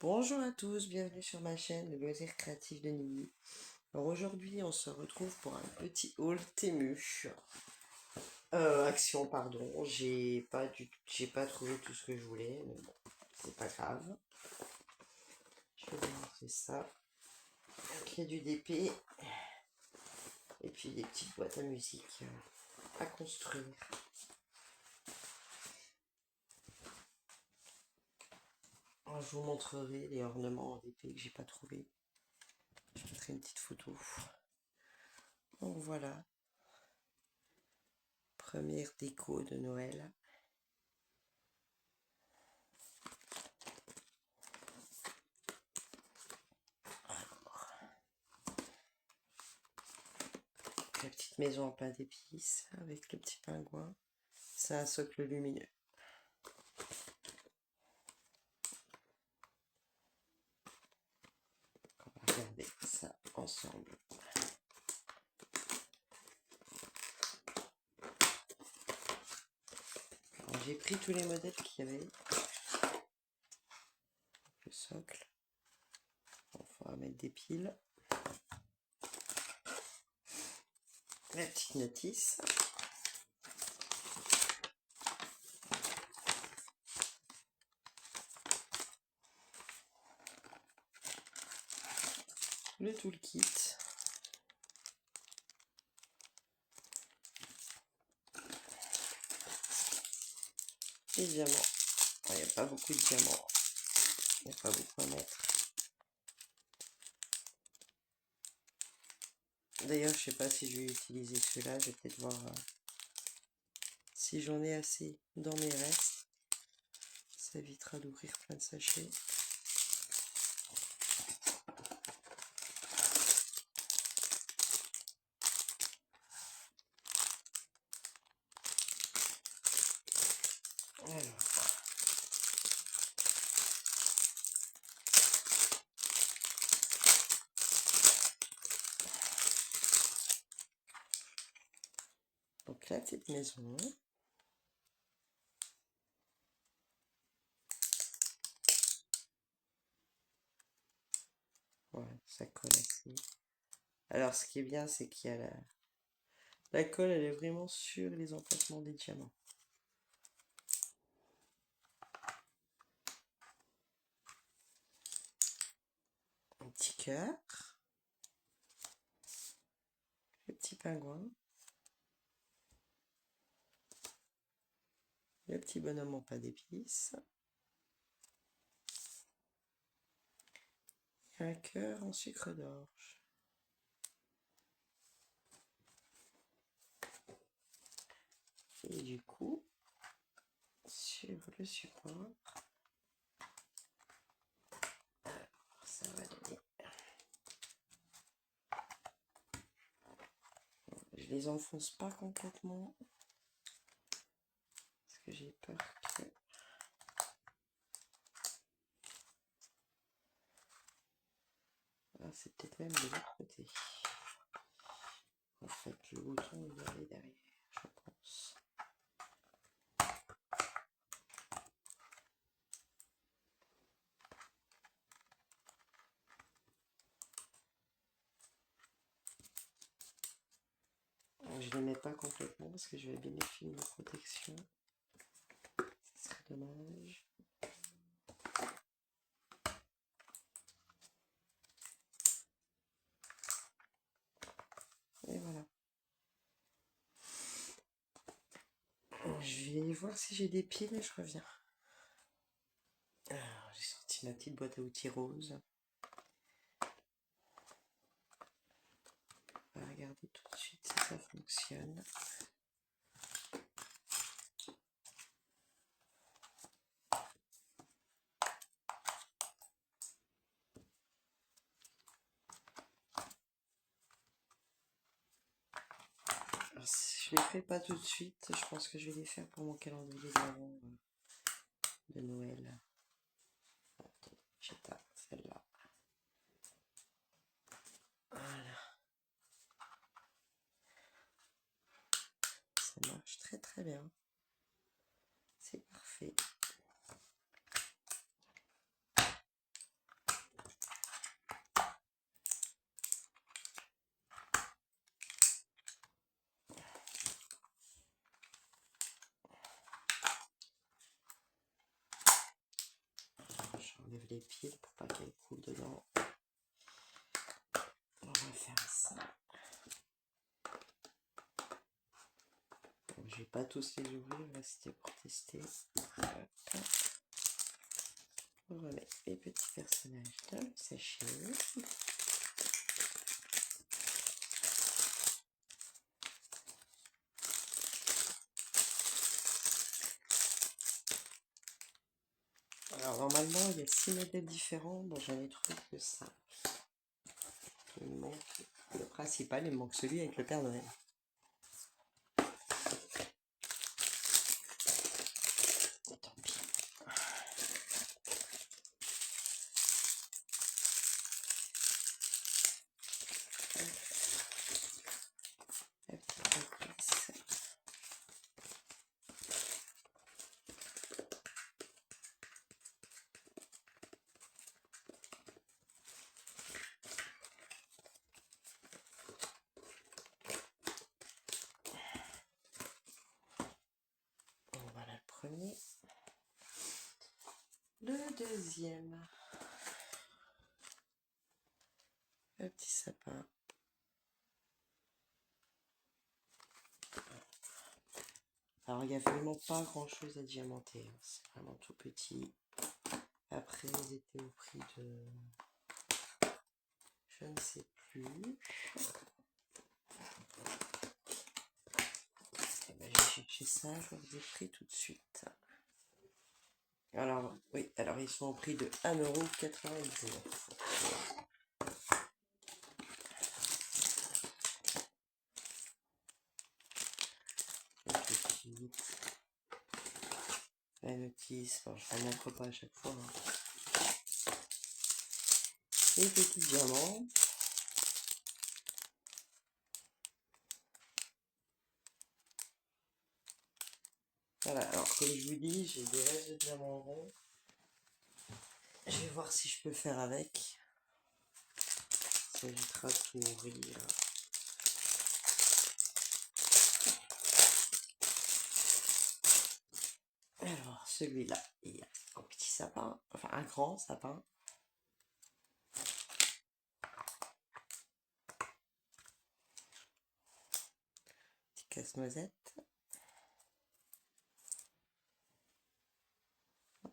Bonjour à tous, bienvenue sur ma chaîne Le Loisir Créatif de Nini. Alors aujourd'hui on se retrouve pour un petit haul Temu. Action pardon, j'ai pas trouvé tout ce que je voulais, mais bon, c'est pas grave. Je vais vous montrer ça. Donc il y a du DP et puis des petites boîtes à musique à construire. Alors, je vous montrerai les ornements en DP que j'ai pas trouvé. Je mettrai une petite photo. Donc voilà, première déco de Noël. La petite maison en pain d'épices avec le petit pingouin. C'est un socle lumineux. On va regarder ça ensemble. J'ai pris tous les modèles qu'il y avait. Le socle. Il faudra mettre des piles. La petite notice. Le toolkit. Les diamants. Il n'y a pas beaucoup de diamants. Il n'y a pas beaucoup à mettre. D'ailleurs, je sais pas si je vais utiliser ceux-là. Je vais peut-être voir si j'en ai assez dans mes restes. Ça évitera d'ouvrir plein de sachets. Alors. Donc la petite maison. Voilà, ça colle assez. Alors ce qui est bien, c'est qu'il y a la colle, elle est vraiment sur les emplacements des diamants. Un petit cœur. Le petit pingouin. Le petit bonhomme en pain d'épices. Et un cœur en sucre d'orge. Et du coup, sur le support, ça va donner. Je les enfonce pas complètement parce que j'ai peur que... Ah, c'est peut-être même de l'autre côté. En fait, le bouton il doit aller derrière, je pense. Je les mets pas complètement parce que je vais abîmer le film de protection. Ce serait dommage. Et voilà. Je vais voir si j'ai des piles et je reviens. Alors, j'ai sorti ma petite boîte à outils rose. On va regarder tout de suite si ça fonctionne. Alors, si je les fais pas tout de suite, je pense que je vais les faire pour mon calendrier de Noël. Attends, j'éteins celle-là. Voilà. Ça marche très très bien. C'est parfait. j'enlève les piles pour pas qu'elles coulent dedans. On va faire ça. Bon, je vais pas tous les ouvrir, là c'était pour tester. Hop. On remet les petits personnages dans le sachet. Alors normalement il y a 6 modèles différents, bon j'en ai trouvé que ça. Il me manque le principal, il me manque celui avec le Père Noël. Tant pis. La petite complice. Bon, voilà le premier. Le deuxième. Le petit sapin. Alors il n'y a vraiment pas grand chose à diamanter, hein. C'est vraiment tout petit. Après ils étaient au prix de... je ne sais plus. Et ben, j'ai cherché ça, je vous ai pris tout de suite. Alors oui, alors ils sont au prix de 1,99 €. La notice, bon, je ne la montre pas à chaque fois. Hein. Les petits diamants. Voilà, alors comme je vous dis, j'ai des restes de diamants ronds. Je vais voir si je peux faire avec. Ça évitera de tout ouvrir. Alors, celui-là, il y a un petit sapin, enfin un grand sapin. Petit casse-noisette.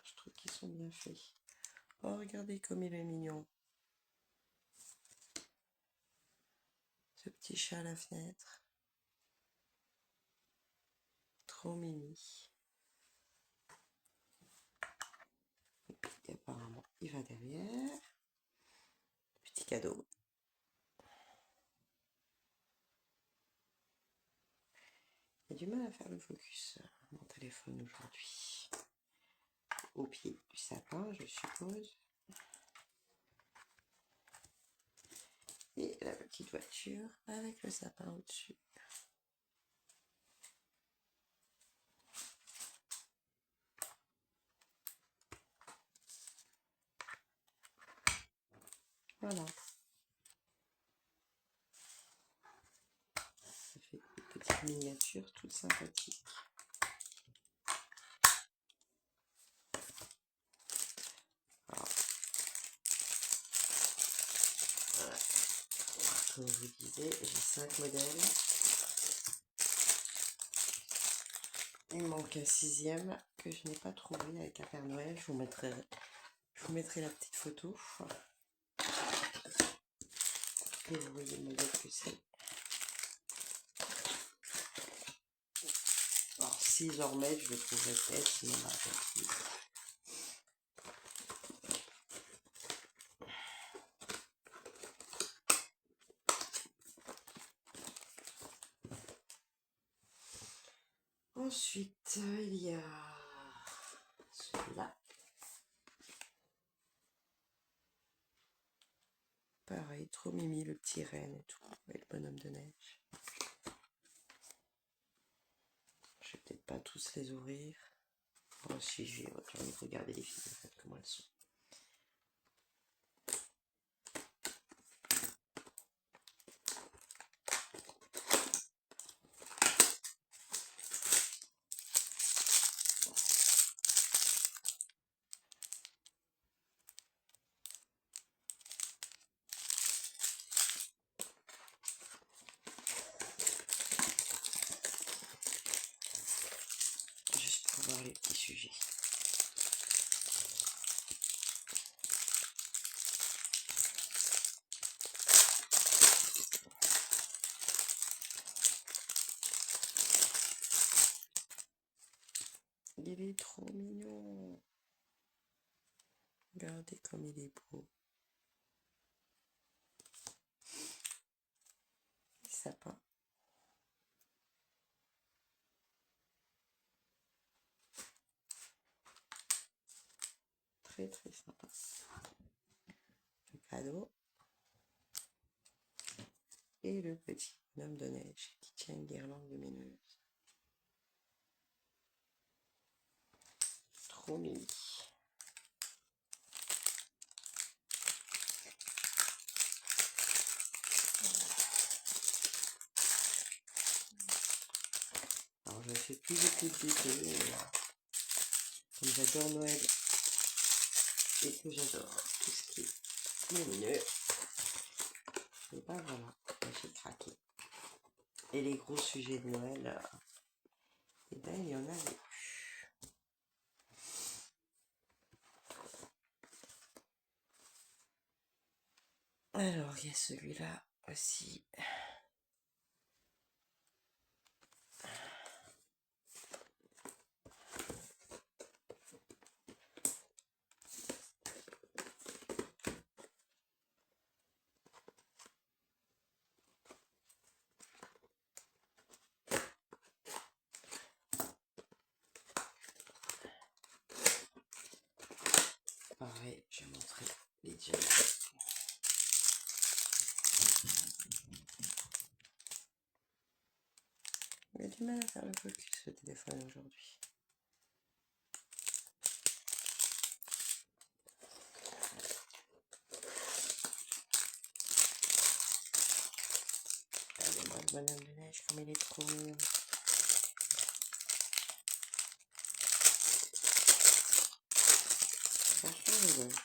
Je trouve qu'ils sont bien faits. Oh, regardez comme il est mignon. Ce petit chat à la fenêtre. Trop mimi. Et apparemment, il va derrière. Petit cadeau. J'ai du mal à faire le focus mon téléphone aujourd'hui. Au pied du sapin, je suppose. Et la petite voiture avec le sapin au-dessus. Voilà. Ça fait une petite miniature toute sympathique. Alors, voilà. Comme je vous disais, j'ai 5 modèles. Il me manque un 6e que je n'ai pas trouvé avec un Père Noël. Je vous mettrai la petite photo. Et vous voyez le modèle que c'est. Alors, si j'en remets, je le trouverai peut-être, sinon on va faire. Ensuite, il y a celui-là. Pareil, trop mimi, le petit renne et tout, et le bonhomme de neige. Je vais peut-être pas tous les ouvrir. Moi aussi, je vais retourner regarder les filles, en fait, comment elles sont. Il est trop mignon. Regardez comme il est beau. Le sapin. Très très sympa. Le cadeau. Et le petit bonhomme de neige qui tient une guirlande lumineuse. Trop mignon. Alors je ne fais plus beaucoup de déco, comme j'adore Noël et que j'adore tout ce qui est lumineux. Et ben voilà, j'ai craqué. Et les gros sujets de Noël, et ben il y en avait plus. Alors il y a celui-là aussi. Pareil, je vais montrer les diamants. Il a du mal à faire le focus ce téléphone aujourd'hui. Regardez-moi le bonhomme de neige comme il est trop mignon. Franchement, je veux.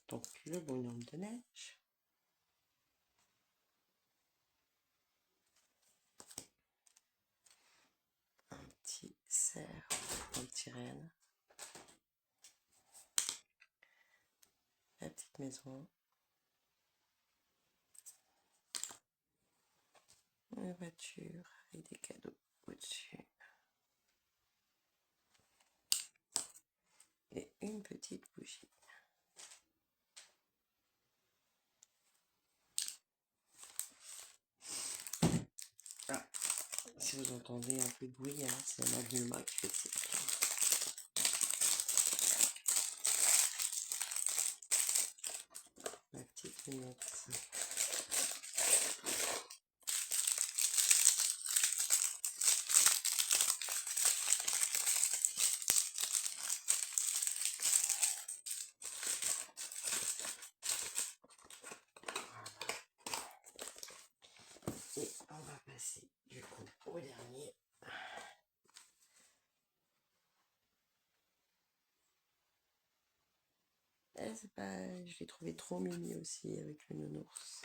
Donc le bonhomme de neige. Un petit cerf, un petit renne. La petite maison. Une voiture avec des cadeaux au-dessus. Et une petite bougie. Ah, si vous entendez un peu de bruit, hein, c'est ma Vilma qui fait ça. Ma petite lunette. Et on va passer du coup au dernier. C'est pas, je l'ai trouvé trop mimi aussi avec le nounours.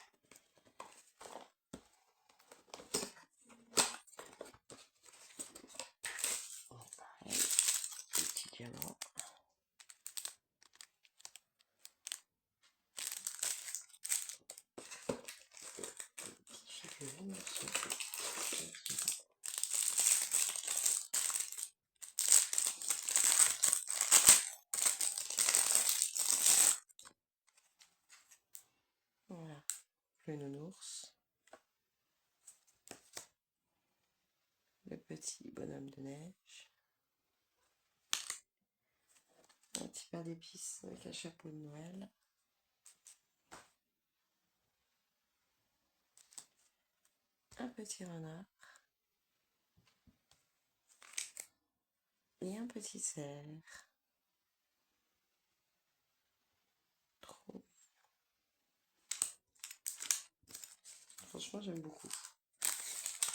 Pareil, le petit diamant. Petite figurine aussi. Voilà, le nounours. Le petit bonhomme de neige. Un petit pain d'épices avec un chapeau de Noël. Un petit renard. Et un petit cerf. Trop. Franchement, j'aime beaucoup.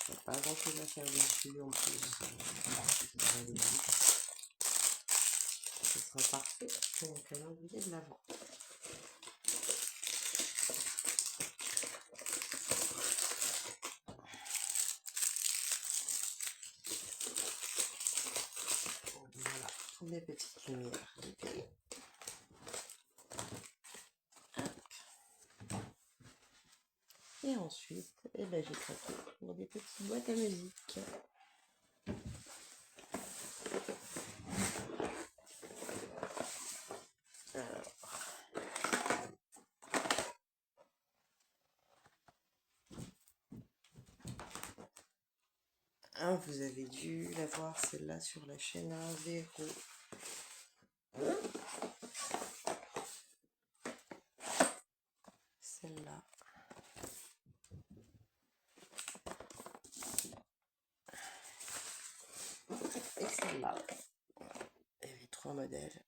Il n'y a pas grand chose à faire dessus en plus. Ce sera parfait pour un calendrier de l'Avent. Voilà, toutes mes petites lumières. Et ensuite, eh ben, j'ai craqué pour des petites boîtes à musique. Ah, vous avez dû la voir celle-là sur la chaîne Véro. Celle-là. Et celle-là. Il y avait 3 modèles.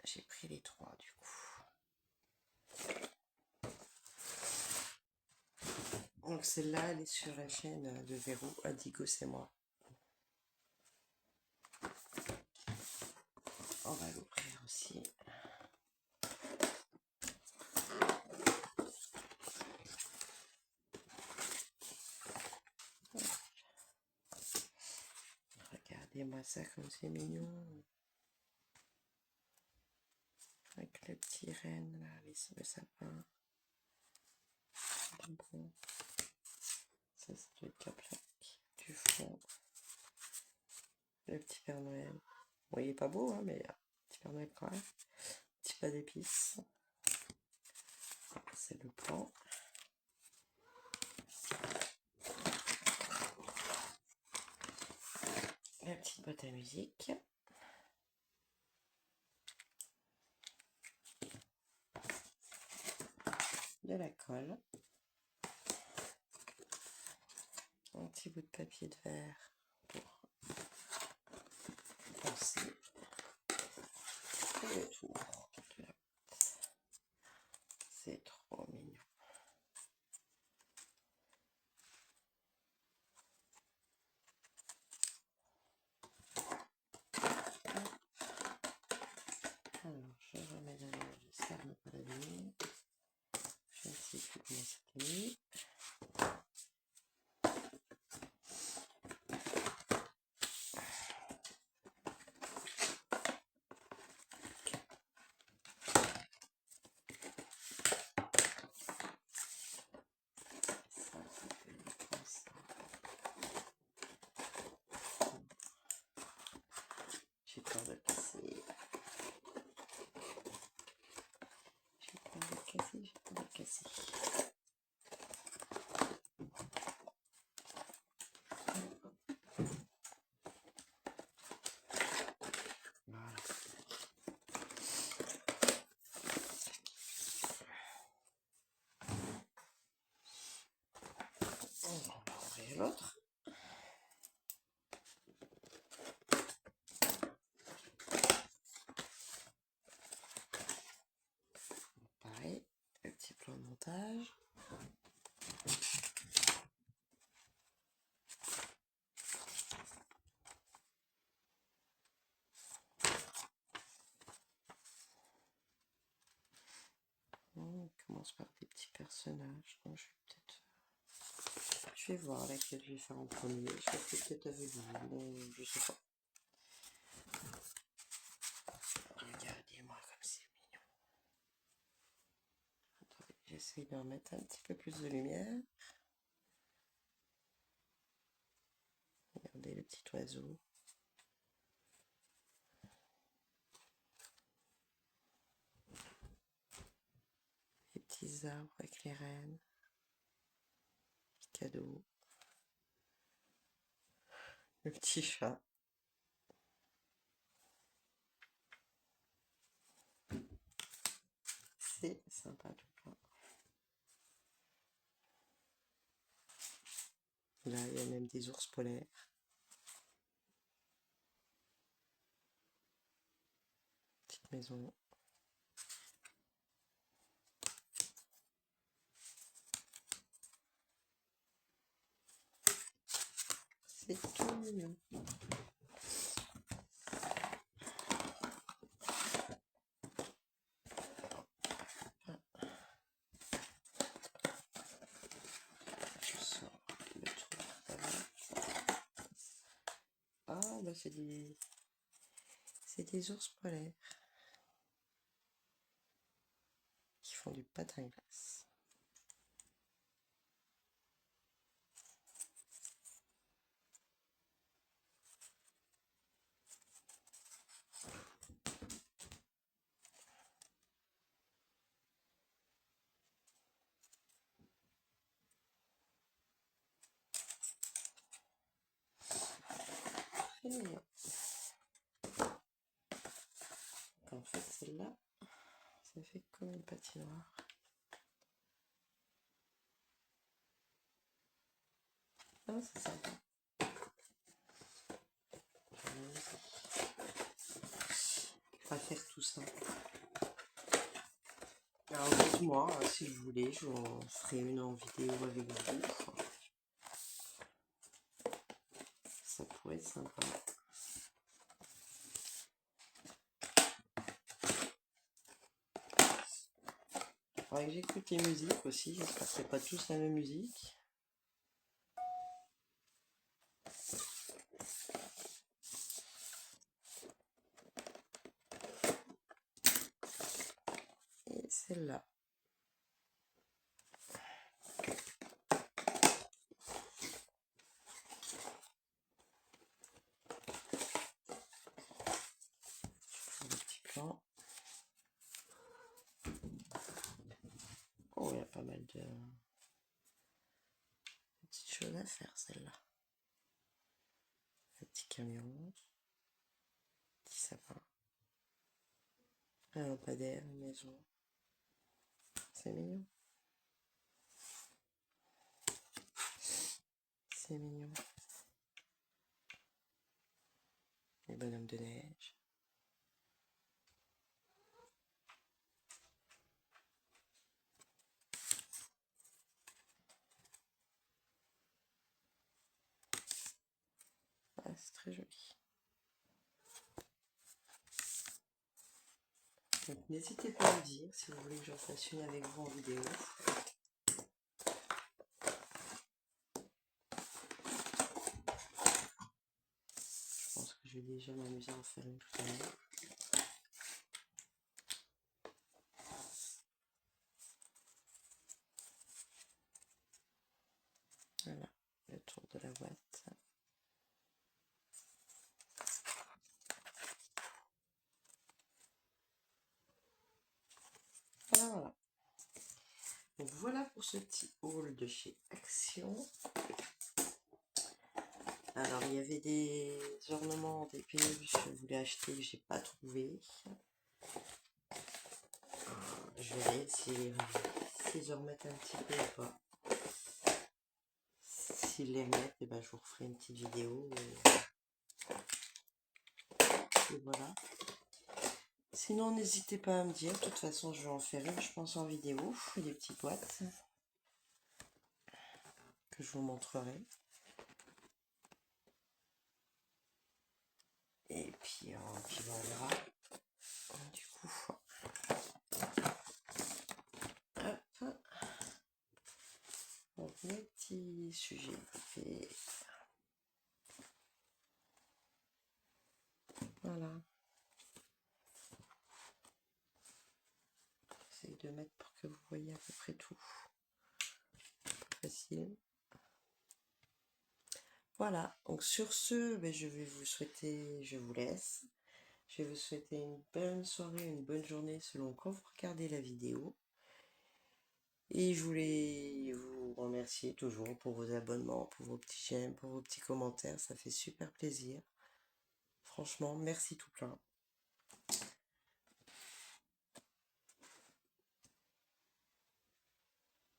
J'ai pris les 3 du coup. Donc celle-là, elle est sur la chaîne de Véro, Indigo c'est moi. On va l'ouvrir aussi. Regardez-moi ça comme c'est mignon. Avec le petit renne là, le sapin. Bon. Ça doit être la plaque du fond. Le petit Père Noël. Bon, il est pas beau, hein, mais petit Père Noël quand même. Petit pas d'épices. C'est le plan. La petite boîte à musique. De la colle. Un petit bout de papier de verre pour penser. Et le tour de la boîte. C'est trop mignon. Alors, je remets la main, j'espère ne pas l'abîmer. Je ne sais plus comment c'était mis. J'ai peur de casser. J'ai peur de casser, j'ai peur de casser. Voilà. On va ouvrir l'autre. Pareil, le petit plan de montage. On commence par des petits personnages. Donc je vais voir laquelle je vais faire en premier. Je vais peut-être avec vous, mais je sais pas. Regardez-moi comme c'est mignon. Attendez, j'essaie d'en mettre un petit peu plus de lumière. Regardez le petit oiseau. Les petits arbres avec les rennes. Les cadeaux. Le petit chat. C'est sympa tout plein. Là, il y a même des ours polaires. Petite maison. C'est tout mignon. Je sors le tour. Ah, bah c'est des ours polaires qui font du patin à glace. C'est mignon. En fait, celle-là, ça fait comme une patinoire. Ah, c'est sympa. On va faire tout ça. Alors, dites-moi, si vous voulez, je vous ferai une en vidéo avec vous. Ça pourrait être sympa. Faudrait que j'écoute les musiques aussi, j'espère que c'est pas tous la même musique. Et celle-là. Le petit plan. Oh, il y a pas mal de petites choses à faire, celle-là. Un petit camion. Petit sapin. Un lampadaire, une maison. C'est mignon. C'est mignon. Les bonhommes de neige. Ah, c'est très joli. Donc n'hésitez pas à me dire si vous voulez que j'en fasse une avec vous en vidéo. Je pense que je vais déjà m'amuser à en faire une tout à l'heure. Voilà, le tour de la boîte. Voilà, voilà. Donc voilà pour ce petit haul de chez Action. Alors il y avait des ornements, des peluches que je voulais acheter que j'ai pas trouvé. Je verrai si je remettent un petit peu ou pas. S'ils les remettent, et ben, je vous referai une petite vidéo. Et voilà. Sinon, n'hésitez pas à me dire. De toute façon, je vais en faire une, je pense, en vidéo. Des petites boîtes que je vous montrerai. Et puis on verra. Du coup, hop. Donc, mes petits sujets faits. Voilà. J'essaie de mettre pour que vous voyez à peu près tout. Facile. Voilà, donc sur ce, ben, je vais vous souhaiter, je vous laisse. Je vais vous souhaiter une bonne soirée, une bonne journée selon quand vous regardez la vidéo. Et je voulais vous remercier toujours pour vos abonnements, pour vos petits j'aime, pour vos petits commentaires, ça fait super plaisir. Franchement, merci tout plein.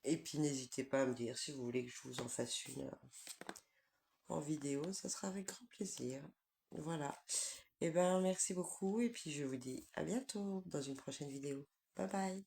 Et puis n'hésitez pas à me dire si vous voulez que je vous en fasse une en vidéo, ça sera avec grand plaisir. Voilà. Et ben merci beaucoup et puis je vous dis à bientôt dans une prochaine vidéo. Bye bye.